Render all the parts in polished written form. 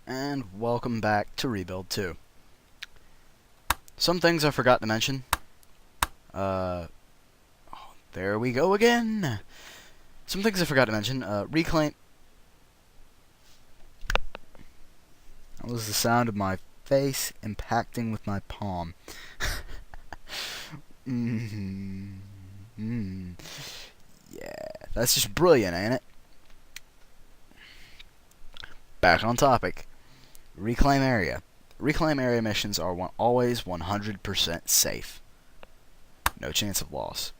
And welcome back to Rebuild 2. Some things I forgot to mention. There we go again! Some things I forgot to mention. Reclaim... That was the sound of my face impacting with my palm. Yeah, that's just brilliant, ain't it? Back on topic. Reclaim area. Reclaim area missions are always 100% safe. No chance of loss.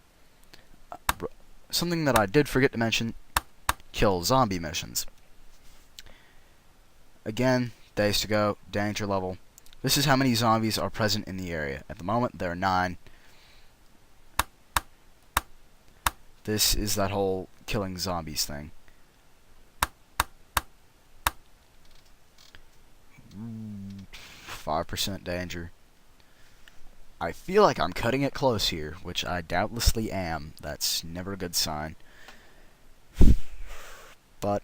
Something that I did forget to mention, kill zombie missions. Again, days to go, danger level. This is how many zombies are present in the area. At the moment, there are 9. This is that whole killing zombies thing. 5% danger. I feel like I'm cutting it close here, which I doubtlessly am. That's never a good sign. But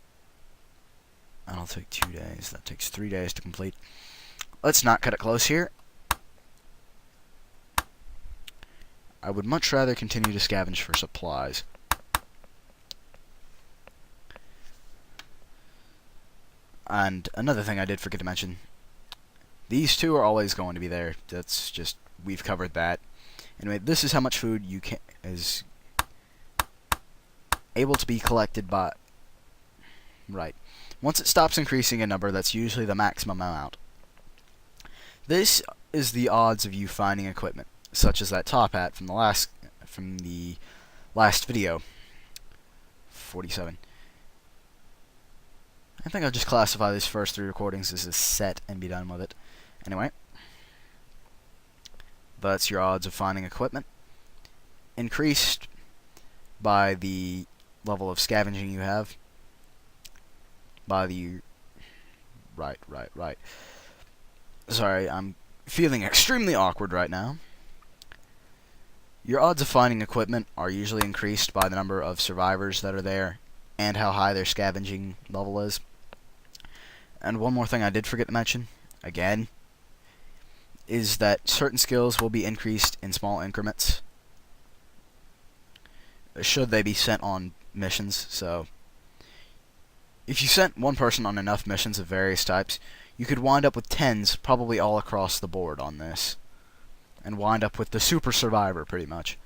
that'll take 2 days. That takes 3 days to complete. Let's not cut it close here. I would much rather continue to scavenge for supplies. And another thing I did forget to mention, these two are always going to be there. That's just, we've covered that. Anyway, this is how much food you can is able to be collected by... Right. Once it stops increasing in number, that's usually the maximum amount. This is the odds of you finding equipment, such as that top hat from the last video. 47. I think I'll just classify these first 3 recordings as a set and be done with it. Anyway, that's your odds of finding equipment. Increased by the level of scavenging you have. By the... Right. Sorry, I'm feeling extremely awkward right now. Your odds of finding equipment are usually increased by the number of survivors that are there and how high their scavenging level is. And one more thing I did forget to mention, again, is that certain skills will be increased in small increments should they be sent on missions. So if you sent one person on enough missions of various types, you could wind up with 10s probably all across the board on this, and wind up with the super survivor pretty much.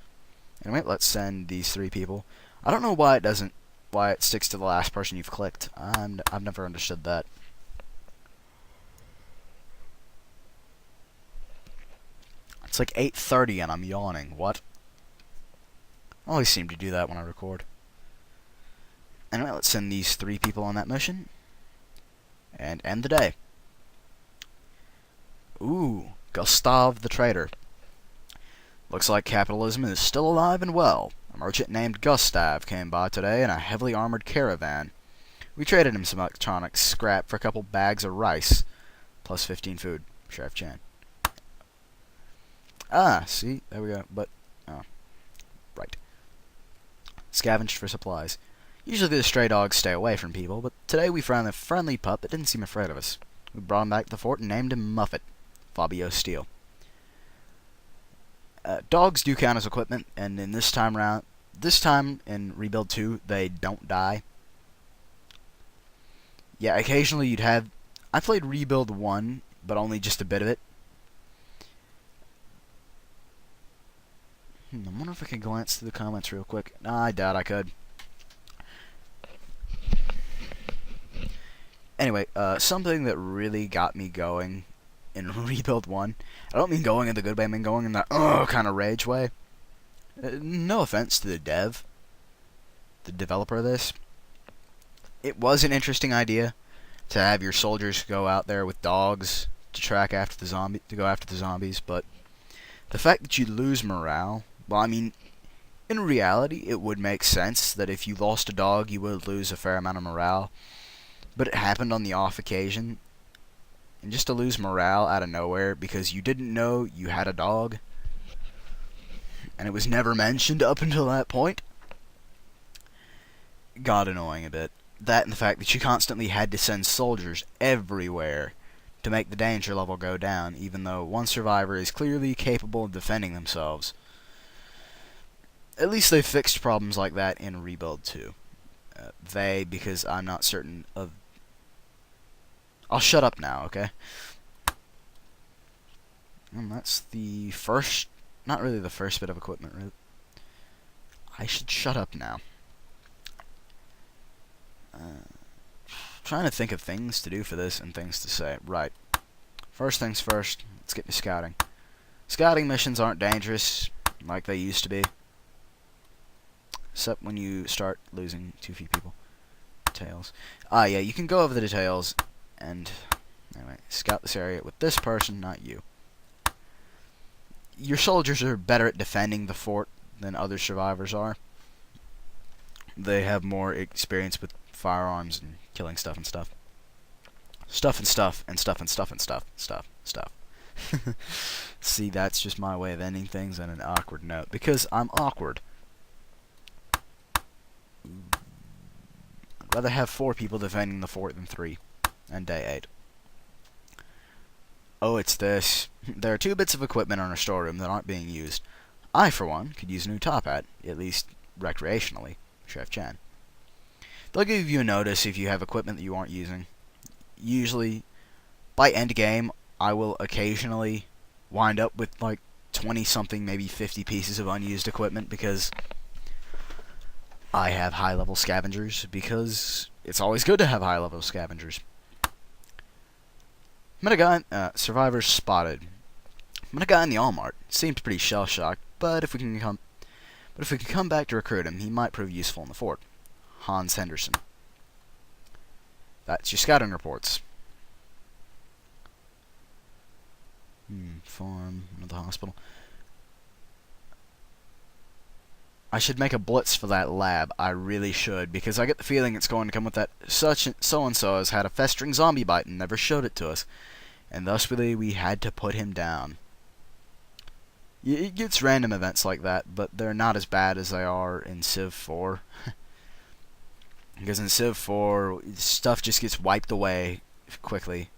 Anyway, let's send these 3 people. I don't know why it sticks to the last person you've clicked. I've never understood that. It's like 8:30 and I'm yawning. What? I always seem to do that when I record. Anyway, let's send these 3 people on that mission. And end the day. Ooh, Gustav the Trader. Looks like capitalism is still alive and well. A merchant named Gustav came by today in a heavily armored caravan. We traded him some electronics scrap for a couple bags of rice. Plus 15 food. Sheriff Chan. Ah, see? There we go. But, oh. Right. Scavenged for supplies. Usually the stray dogs stay away from people, but today we found a friendly pup that didn't seem afraid of us. We brought him back to the fort and named him Muffet. Fabio Steele. Dogs do count as equipment, and in this time in Rebuild 2, they don't die. Yeah, occasionally you'd have... I played Rebuild 1, but only just a bit of it. I wonder if I can glance through the comments real quick. Nah, I doubt I could. Anyway, something that really got me going in Rebuild 1. I don't mean going in the good way, I mean going in the kind of rage way. No offense to the developer of this. It was an interesting idea to have your soldiers go out there with dogs to go after the zombies, but the fact that you lose morale, well, I mean, in reality, it would make sense that if you lost a dog, you would lose a fair amount of morale. But it happened on the off occasion. And just to lose morale out of nowhere because you didn't know you had a dog, and it was never mentioned up until that point, got annoying a bit. That and the fact that you constantly had to send soldiers everywhere to make the danger level go down, even though one survivor is clearly capable of defending themselves. At least they fixed problems like that in Rebuild 2. Because I'm not certain of... I'll shut up now, okay? And that's the first... Not really the first bit of equipment, really. I should shut up now. Trying to think of things to do for this and things to say. Right. First things first, let's get to scouting. Scouting missions aren't dangerous like they used to be. Except when you start losing too few people. Details. Yeah, you can go over the details and... Anyway, scout this area with this person, not you. Your soldiers are better at defending the fort than other survivors are. They have more experience with firearms and killing stuff and stuff. Stuff and stuff and stuff and stuff and stuff. Stuff. See, that's just my way of ending things on an awkward note. Because I'm awkward. I'd rather have 4 people defending the fort than 3. And day 8. Oh, it's this. There are 2 bits of equipment on our storeroom that aren't being used. I, for one, could use a new top hat, at least recreationally. Chef Chan. They'll give you a notice if you have equipment that you aren't using. Usually, by end game, I will occasionally wind up with like 20-something, maybe 50 pieces of unused equipment because I have high-level scavengers, because it's always good to have high-level scavengers. Met a guy, survivors spotted. Met a guy in the Walmart. Seemed pretty shell-shocked, but if we can come back to recruit him, he might prove useful in the fort. Hans Henderson. That's your scouting reports. Farm, another hospital. I should make a blitz for that lab. I really should, because I get the feeling it's going to come with that so-and-so has had a festering zombie bite and never showed it to us. And thus we had to put him down. It gets random events like that, but they're not as bad as they are in Civ 4. Because in Civ 4, stuff just gets wiped away quickly.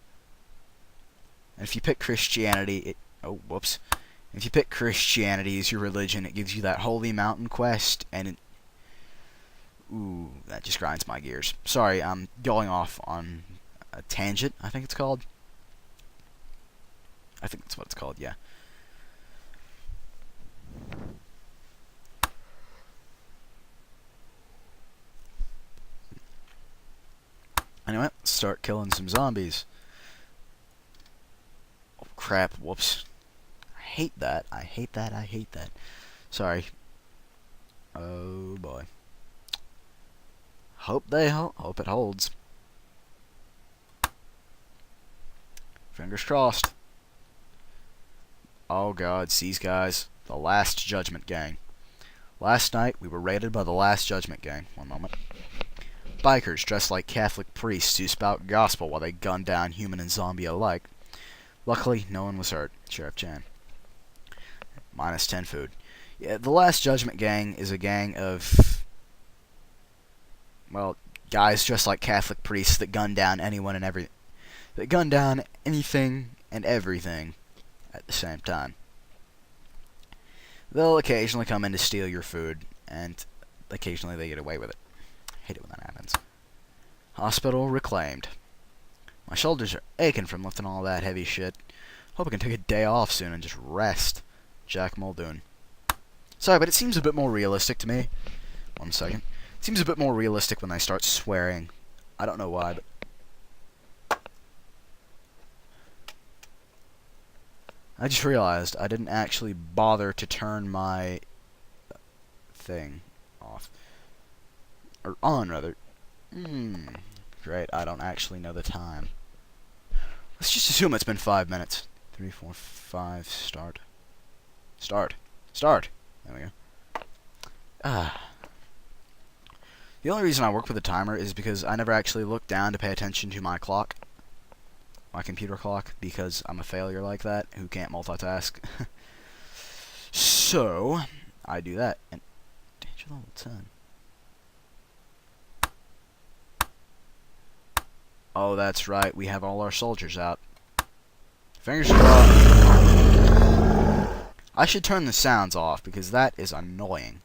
And if you pick Christianity, if you pick Christianity as your religion, it gives you that holy mountain quest, and ooh, that just grinds my gears. Sorry, I'm going off on a tangent, I think it's called. I think that's what it's called, yeah. Anyway, let's start killing some zombies. Oh crap, whoops. I hate that. I hate that. Sorry. Oh boy. Hope it holds. Fingers crossed. Oh god, these guys. The Last Judgment Gang. Last night, we were raided by the Last Judgment Gang. One moment. Bikers dressed like Catholic priests who spout gospel while they gun down human and zombie alike. Luckily, no one was hurt. Sheriff Chan. Minus 10 food. Yeah, the Last Judgment Gang is a gang of, well, guys dressed like Catholic priests that gun down anyone and everything. That gun down anything and everything at the same time. They'll occasionally come in to steal your food, and occasionally they get away with it. I hate it when that happens. Hospital reclaimed. My shoulders are aching from lifting all that heavy shit. Hope I can take a day off soon and just rest. Jack Muldoon. Sorry, but it seems a bit more realistic to me. 1 second. It seems a bit more realistic when they start swearing. I don't know why, but... I just realized I didn't actually bother to turn my thing off. Or on, rather. Great, I don't actually know the time. Let's just assume it's been 5 minutes. 3, 4, 5, start. Start. There we go. The only reason I work with a timer is because I never actually look down to pay attention to my clock. My computer clock, because I'm a failure like that, who can't multitask. So, I do that. And danger level 10. Oh, that's right. We have all our soldiers out. Fingers crossed. I should turn the sounds off because that is annoying.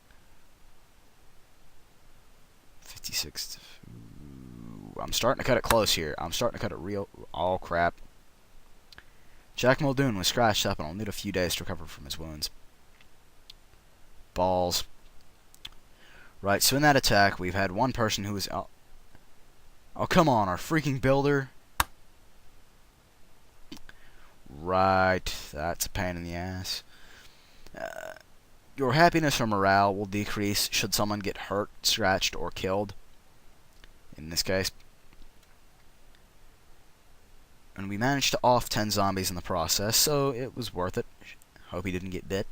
56. I'm starting to cut it close here. I'm starting to cut it real. Oh, crap. Jack Muldoon was scratched up and will need a few days to recover from his wounds. Balls. Right, so in that attack, we've had one person who was... Oh, come on, our freaking builder. Right, that's a pain in the ass. Your happiness or morale will decrease should someone get hurt, scratched, or killed. In this case. And we managed to off 10 zombies in the process, so it was worth it. Hope he didn't get bit.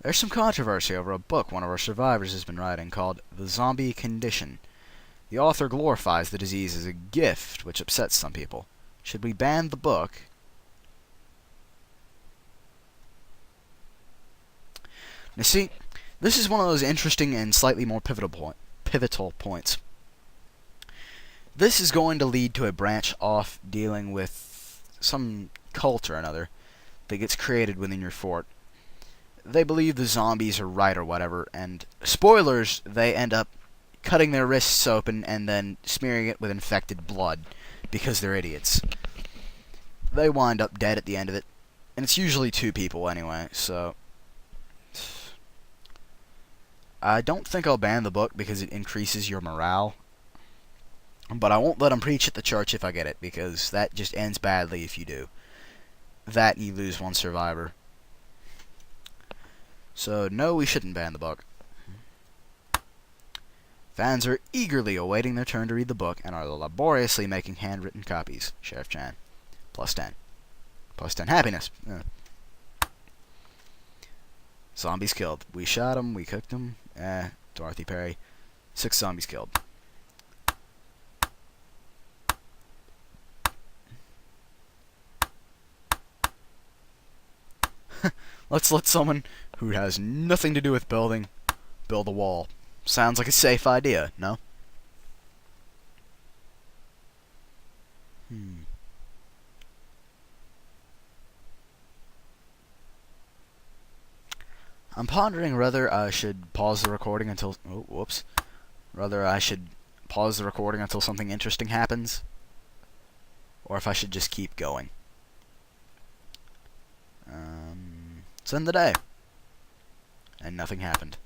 There's some controversy over a book one of our survivors has been writing called The Zombie Condition. The author glorifies the disease as a gift, which upsets some people. Should we ban the book? Now see, this is one of those interesting and slightly more pivotal points. This is going to lead to a branch off dealing with some cult or another that gets created within your fort. They believe the zombies are right or whatever, and spoilers, they end up cutting their wrists open and then smearing it with infected blood because they're idiots. They wind up dead at the end of it, and it's usually 2 people anyway, so... I don't think I'll ban the book because it increases your morale, but I won't let them preach at the church if I get it, because that just ends badly if you do. That and you lose 1 survivor. So, no, we shouldn't ban the book. Fans are eagerly awaiting their turn to read the book and are laboriously making handwritten copies. Sheriff Chan. Plus 10. Plus 10 happiness. Zombies killed. We shot them, we cooked them. Dorothy Perry. 6 zombies killed. Let's let someone who has nothing to do with building build a wall. Sounds like a safe idea, no? I'm pondering whether I should pause the recording until... Oh, whoops. Whether I should pause the recording until something interesting happens, or if I should just keep going. Let's end the day. And nothing happened.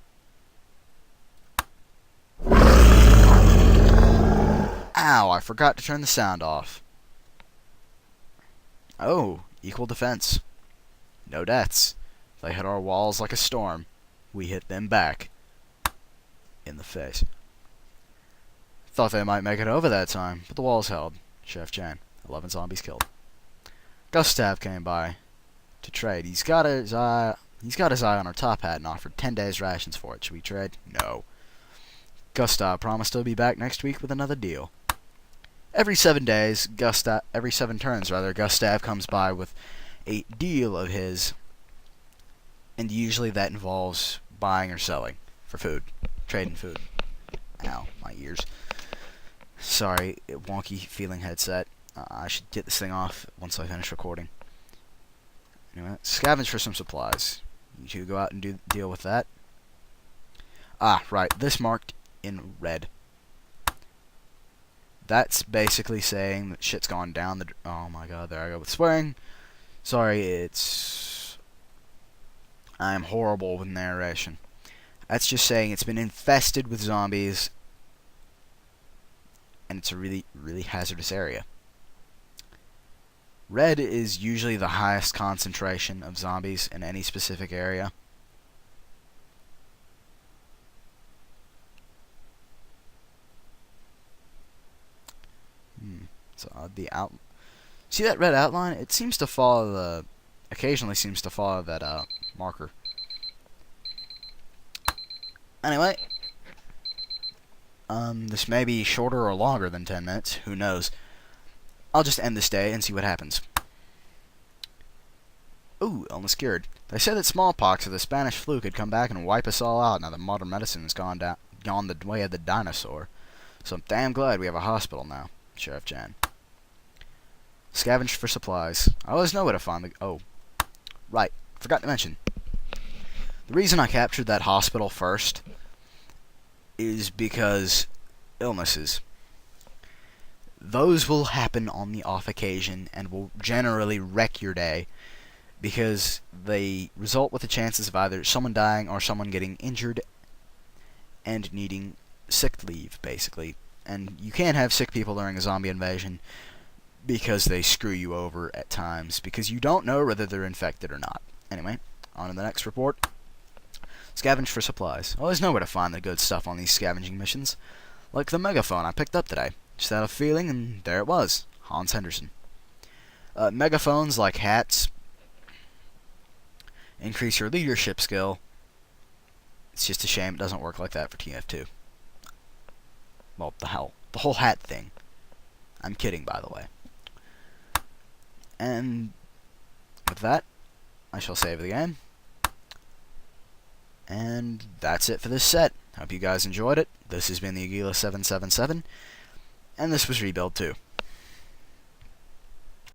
Ow, I forgot to turn the sound off. Oh, equal defense. No deaths. They hit our walls like a storm. We hit them back. In the face. Thought they might make it over that time, but the walls held. Chef Jan. 11 zombies killed. Gustav came by to trade. He's got his eye on our top hat and offered 10 days rations for it. Should we trade? No. Gustav promised he'll be back next week with another deal. Every 7 turns, Gustav comes by with a deal of his, and usually that involves buying or selling for food, trading food. Ow, my ears. Sorry, wonky feeling headset. I should get this thing off once I finish recording. Anyway, scavenge for some supplies. You two go out and deal with that. Ah, right, this marked in red. That's basically saying that shit's gone down the... Oh my god, there I go with swearing. Sorry, I'm horrible with narration. That's just saying it's been infested with zombies, and it's a really, really hazardous area. Red is usually the highest concentration of zombies in any specific area. So see that red outline? It seems to follow occasionally seems to follow that marker. Anyway, this may be shorter or longer than 10 minutes. Who knows? I'll just end this day and see what happens. Ooh, illness cured. They say that smallpox or the Spanish flu could come back and wipe us all out now that modern medicine has gone the way of the dinosaur. So I'm damn glad we have a hospital now. Sheriff Jan. Scavenge for supplies. I always know where to find the... Oh, right. Forgot to mention. The reason I captured that hospital first is because illnesses. Those will happen on the off occasion and will generally wreck your day because they result with the chances of either someone dying or someone getting injured and needing sick leave, basically. And you can't have sick people during a zombie invasion because they screw you over at times because you don't know whether they're infected or not. Anyway, on to the next report. Scavenge for supplies. I always know where to find the good stuff on these scavenging missions. Like the megaphone I picked up today. Just had a feeling, and there it was. Hans Henderson. Megaphones, like hats, increase your leadership skill. It's just a shame it doesn't work like that for TF2. Well, the whole hat thing. I'm kidding, by the way. And with that, I shall save the game. And that's it for this set. Hope you guys enjoyed it. This has been the Aguila 777, and this was Rebuild 2.